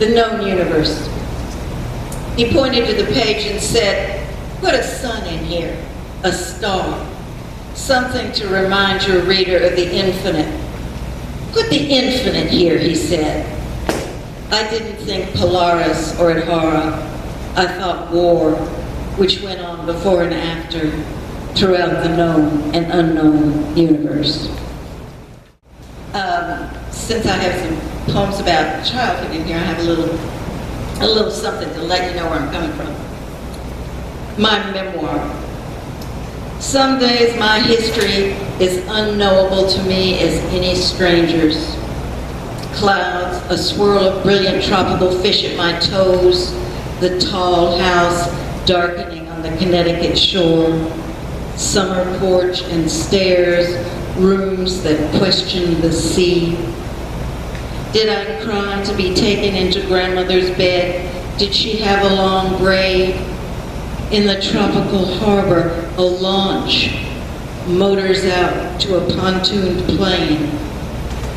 the known universe. He pointed to the page and said, "Put a sun in here, a star, something to remind your reader of the infinite. Put the infinite here," he said. I didn't think Polaris or Adhara. I thought war, which went on before and after throughout the known and unknown universe. Since I have some poems about childhood in here, I have a little something to let you know where I'm coming from. My memoir. Some days my history is unknowable to me as any stranger's. Clouds, a swirl of brilliant tropical fish at my toes, the tall house darkening on the Connecticut shore, summer porch and stairs, rooms that question the sea. Did I cry to be taken into grandmother's bed? Did she have a long braid? In the tropical harbor, a launch motors out to a pontooned plane.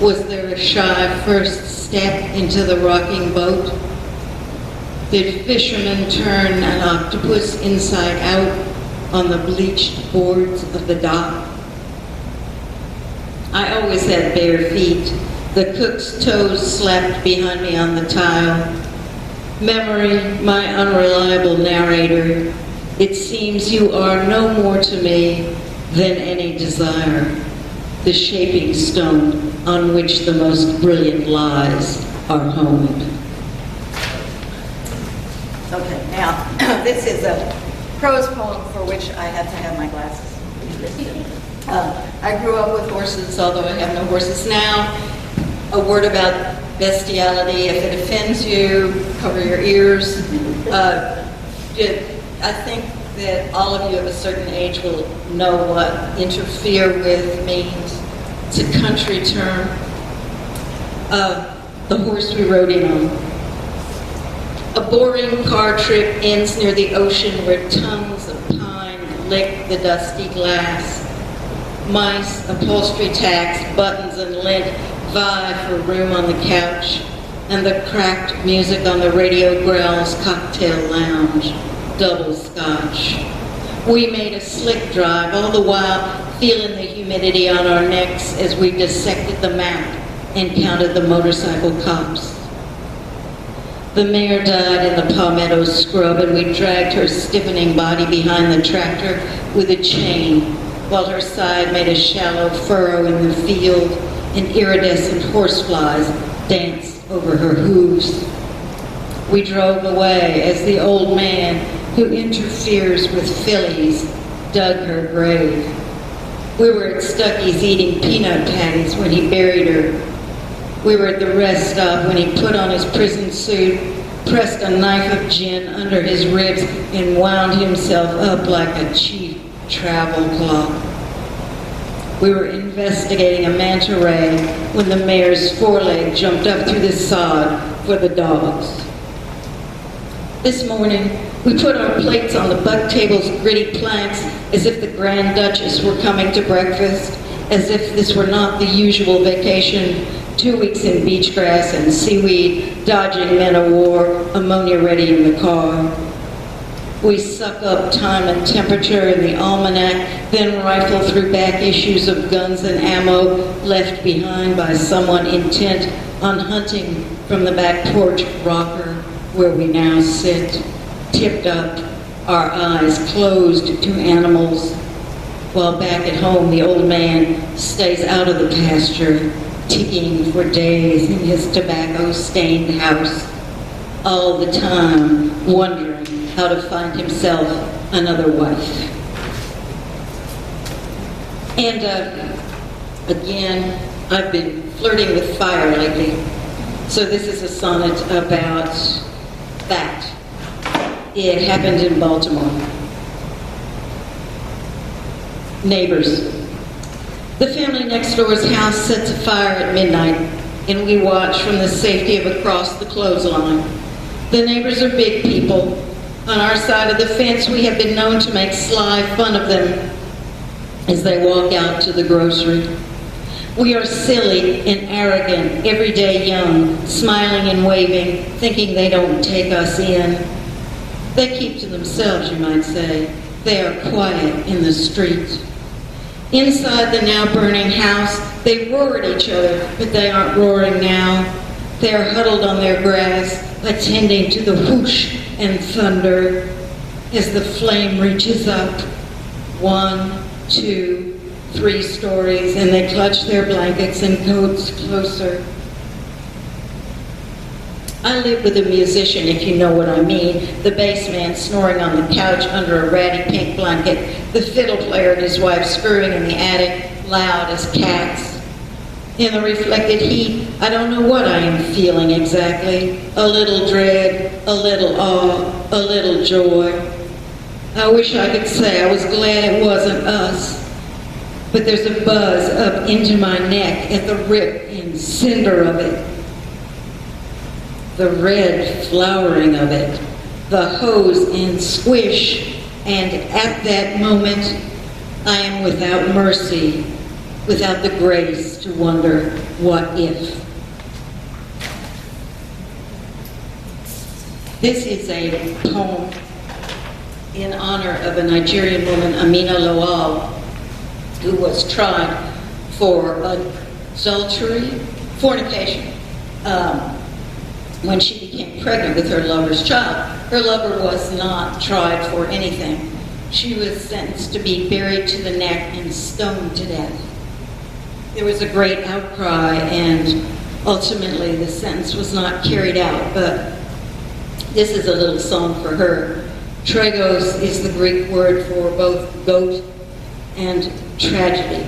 Was there a shy first step into the rocking boat? Did fishermen turn an octopus inside out on the bleached boards of the dock? I always had bare feet. The cook's toes slapped behind me on the tile. Memory, my unreliable narrator, it seems you are no more to me than any desire, the shaping stone on which the most brilliant lies are honed. Okay, now, this is a prose poem for which I had to have my glasses. I grew up with horses, although I have no horses now. A word about bestiality. If it offends you, cover your ears. I think that all of you of a certain age will know what interfere with means. It's a country term. The horse we rode in on. A boring car trip ends near the ocean where tongues of pine lick the dusty glass. Mice, upholstery tacks, buttons, and lint vie for room on the couch, and the cracked music on the radio growls cocktail lounge, double scotch. We made a slick drive, all the while feeling the humidity on our necks as we dissected the map and counted the motorcycle cops. The mare died in the palmetto scrub, and we dragged her stiffening body behind the tractor with a chain, while her side made a shallow furrow in the field, and iridescent horseflies danced over her hooves. We drove away as the old man who interferes with fillies dug her grave. We were at Stuckey's eating peanut patties when he buried her. We were at the rest stop when he put on his prison suit, pressed a knife of gin under his ribs, and wound himself up like a cheap travel clock. We were investigating a manta ray when the mare's foreleg jumped up through the sod for the dogs. This morning, we put our plates on the buck table's gritty planks as if the Grand Duchess were coming to breakfast, as if this were not the usual vacation, 2 weeks in beach grass and seaweed, dodging men of war, ammonia ready in the car. We suck up time and temperature in the almanac, then rifle through back issues of guns and ammo left behind by someone intent on hunting from the back porch rocker where we now sit, tipped up, our eyes closed to animals, while back at home the old man stays out of the pasture, ticking for days in his tobacco-stained house, all the time wondering how to find himself another wife. And again, I've been flirting with fire lately. So this is a sonnet about that. It happened in Baltimore. Neighbors. The family next door's house sets a fire at midnight, and we watch from the safety of across the clothesline. The neighbors are big people. On our side of the fence, we have been known to make sly fun of them as they walk out to the grocery. We are silly and arrogant, everyday young, smiling and waving, thinking they don't take us in. They keep to themselves, you might say. They are quiet in the street. Inside the now burning house, they roar at each other, but they aren't roaring now. They are huddled on their grass, attending to the whoosh and thunder as the flame reaches up. 1, 2, 3 stories, and they clutch their blankets and coats closer. I live with a musician, if you know what I mean, the bass man snoring on the couch under a ratty pink blanket, the fiddle player and his wife screwing in the attic, loud as cats. In the reflected heat, I don't know what I am feeling exactly. A little dread, a little awe, a little joy. I wish I could say I was glad it wasn't us. But there's a buzz up into my neck at the rip and cinder of it. The red flowering of it. The hose and squish. And at that moment, I am without mercy, without the grace to wonder, what if? This is a poem in honor of a Nigerian woman, Amina Lawal, who was tried for adultery, fornication, when she became pregnant with her lover's child. Her lover was not tried for anything. She was sentenced to be buried to the neck and stoned to death. There was a great outcry, and ultimately the sentence was not carried out, but this is a little song for her. Tregos is the Greek word for both goat and tragedy.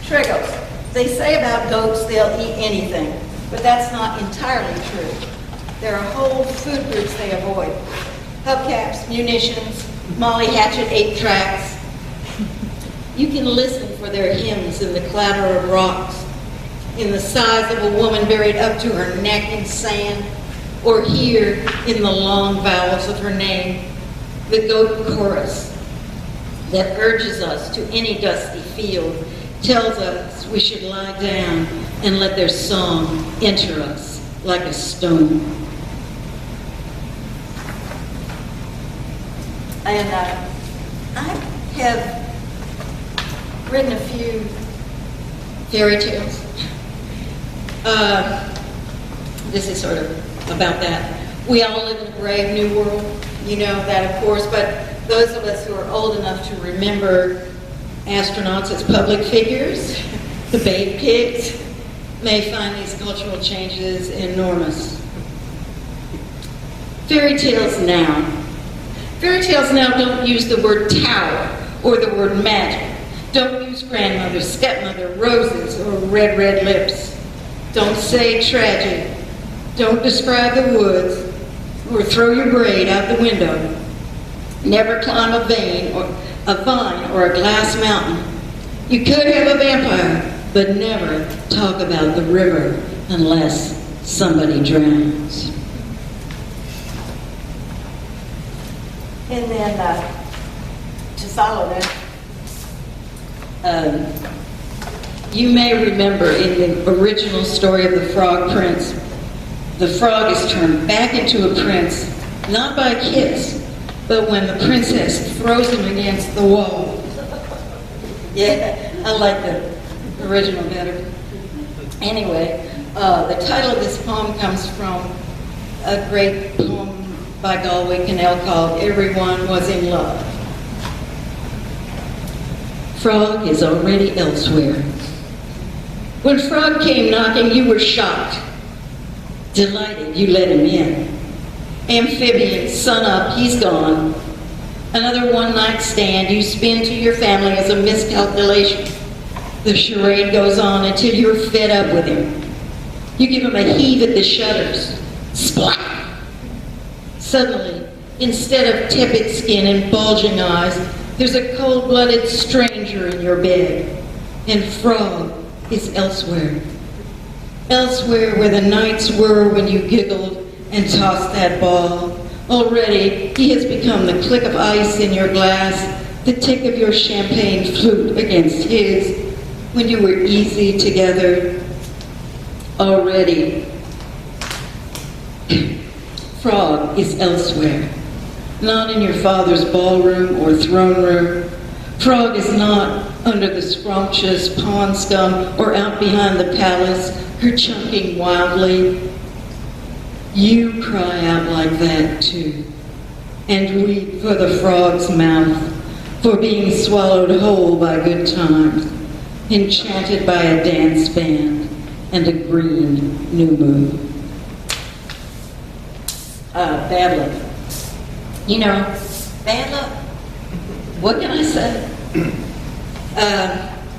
Tregos. They say about goats they'll eat anything, but that's not entirely true. There are whole food groups they avoid. Hubcaps, munitions, Molly Hatchet 8-tracks. You can listen for their hymns in the clatter of rocks, in the size of a woman buried up to her neck in sand, or hear in the long vowels of her name the goat chorus that urges us to any dusty field, tells us we should lie down and let their song enter us like a stone. And I have written a few fairy tales. This is sort of about that. We all live in a brave new world, you know that of course, but those of us who are old enough to remember astronauts as public figures, the babe pigs, may find these cultural changes enormous. Fairy tales now. Fairy tales now don't use the word tower or the word magic. Don't use grandmother, stepmother, roses, or red, red lips. Don't say tragic. Don't describe the woods or throw your braid out the window. Never climb a vine or a glass mountain. You could have a vampire, but never talk about the river unless somebody drowns. And then to follow that, you may remember in the original story of the Frog Prince, the frog is turned back into a prince, not by a kiss, but when the princess throws him against the wall. Yeah, I like the original better. Anyway, the title of this poem comes from a great poem by Galway Kinnell called Everyone Was in Love. Frog is already elsewhere. When Frog came knocking, you were shocked. Delighted, you let him in. Amphibian, sun up, he's gone. Another one-night stand you spin to your family as a miscalculation. The charade goes on until you're fed up with him. You give him a heave at the shutters. Splat! Suddenly, instead of tepid skin and bulging eyes, there's a cold-blooded stranger in your bed. And Frog is elsewhere. Elsewhere where the nights were when you giggled and tossed that ball. Already, he has become the click of ice in your glass, the tick of your champagne flute against his, when you were easy together already. Frog is elsewhere, not in your father's ballroom or throne room. Frog is not under the scrumptious pond scum or out behind the palace, her chunking wildly. You cry out like that too, and weep for the frog's mouth, for being swallowed whole by good times, enchanted by a dance band and a green new moon. Bad luck. You know, bad luck. What can I say?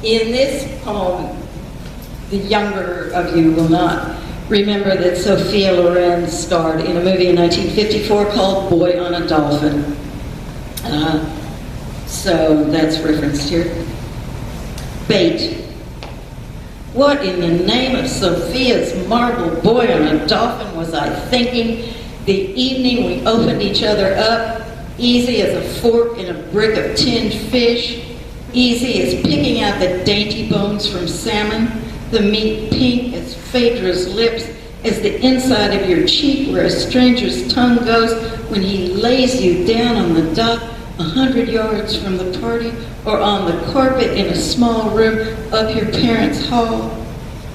In this poem, the younger of you will not remember that Sophia Loren starred in a movie in 1954 called Boy on a Dolphin. So that's referenced here. Bait. What in the name of Sophia's marble boy on a dolphin was I thinking the evening we opened each other up, easy as a fork in a brick of tinned fish, easy as picking out the dainty bones from salmon, the meat pink as Phaedra's lips, as the inside of your cheek where a stranger's tongue goes when he lays you down on the dock 100 yards from the party, or on the carpet in a small room up your parents' hall.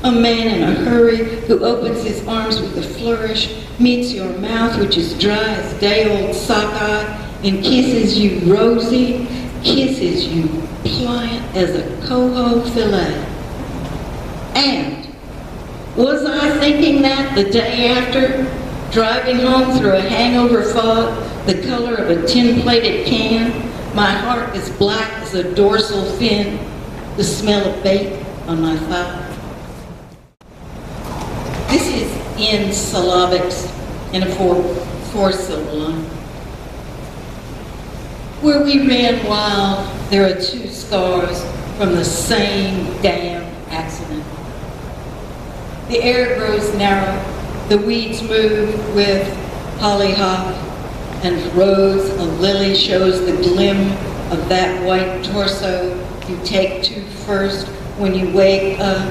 A man in a hurry who opens his arms with a flourish, meets your mouth which is dry as day-old sockeye, and kisses you rosy, kisses you pliant as a coho fillet. And was I thinking that the day after, driving home through a hangover fog, the color of a tin-plated can, my heart as black as a dorsal fin, the smell of bait on my thigh? This is in syllabics in a four-syllable line. Where we ran wild, there are two scars from the same damn accident. The air grows narrow, the weeds move with hollyhock, and rose a lily shows the glim of that white torso you take to first when you wake up,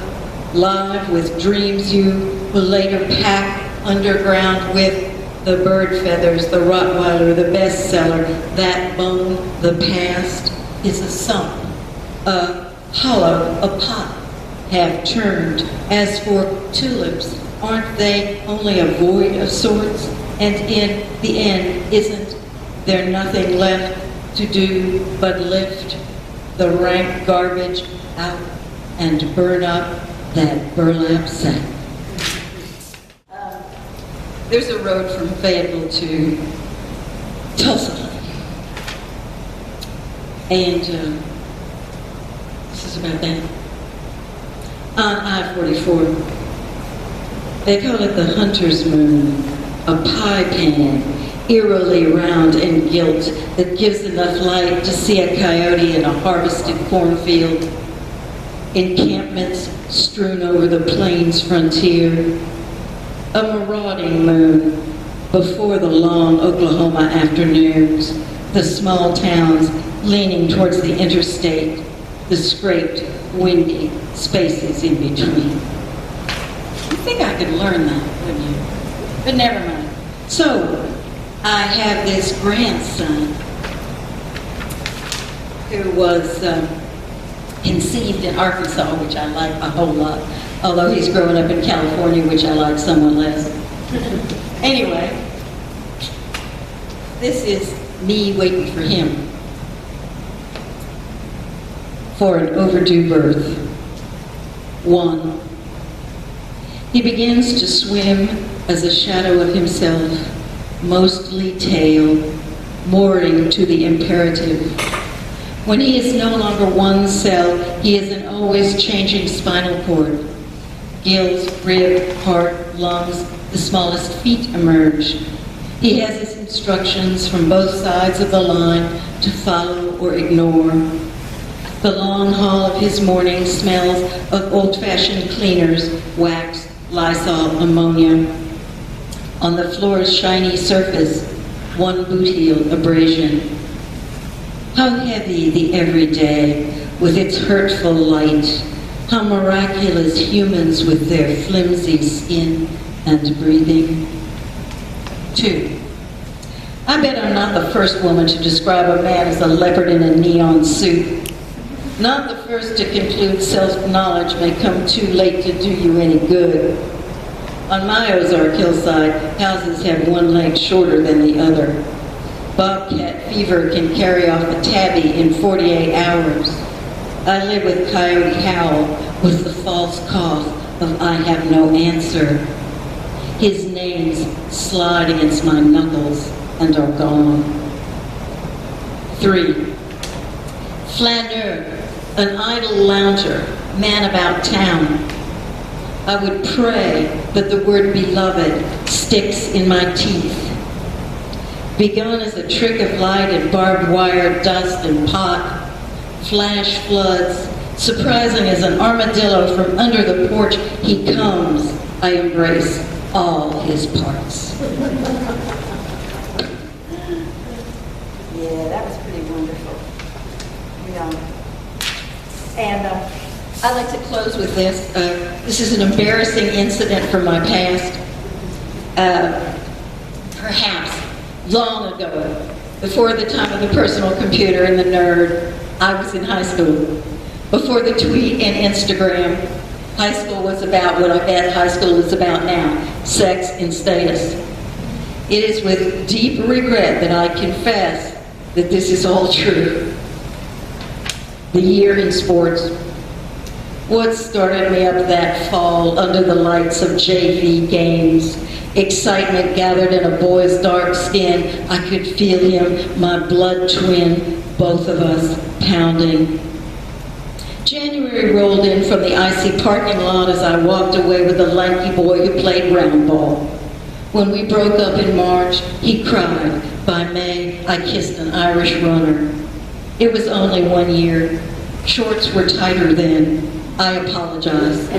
live with dreams you will later pack underground with the bird feathers, the Rottweiler, the bestseller, that bone, the past is a sump, a hollow, a pot, have turned. As for tulips, aren't they only a void of sorts? And in the end, isn't there nothing left to do but lift the rank garbage out and burn up that burlap sack? There's a road from Fayetteville to Tulsa. And this is about that. On I-44, they call it the hunter's moon, a pie pan, eerily round and gilt, that gives enough light to see a coyote in a harvested cornfield, encampments strewn over the plains frontier, a marauding moon before the long Oklahoma afternoons, the small towns leaning towards the interstate, the scraped, windy spaces in between. You think I could learn that, wouldn't you? But never mind. So, I have this grandson who was conceived in Arkansas, which I like a whole lot, although he's growing up in California, which I like somewhat less. Anyway, this is me waiting for him for an overdue birth. 1. He begins to swim as a shadow of himself, mostly tail, mooring to the imperative. When he is no longer one cell, he is an always changing spinal cord. Gills, rib, heart, lungs, the smallest feet emerge. He has his instructions from both sides of the line to follow or ignore. The long haul of his morning smells of old-fashioned cleaners, wax, Lysol, ammonia. On the floor's shiny surface, one boot heel abrasion. How heavy the everyday with its hurtful light, How miraculous humans with their flimsy skin and breathing. 2. I bet I'm not the first woman to describe a man as a leopard in a neon suit. Not the first to conclude self-knowledge may come too late to do you any good. On my Ozark hillside, houses have one leg shorter than the other. Bobcat fever can carry off a tabby in 48 hours. I live with Coyote Howl with the false cough of I have no answer. His names slide against my knuckles and are gone. 3. Flaneur, an idle lounger, man about town. I would pray that the word beloved sticks in my teeth. Begun as a trick of light and barbed wire, dust and pot, flash floods, surprising as an armadillo from under the porch, he comes. I embrace all his parts. Yeah, that was pretty wonderful. And I'd like to close with this. This is an embarrassing incident from my past. Perhaps long ago, before the time of the personal computer and the nerd, I was in high school. Before the tweet and Instagram, high school was about what I bet high school is about now, sex and status. It is with deep regret that I confess that this is all true. The year in sports. What started me up that fall under the lights of JV games? Excitement gathered in a boy's dark skin. I could feel him, my blood twin, both of us pounding. January rolled in from the icy parking lot as I walked away with a lanky boy who played round ball. When we broke up in March, he cried. By May, I kissed an Irish runner. It was only 1 year. Shorts were tighter then. I apologize.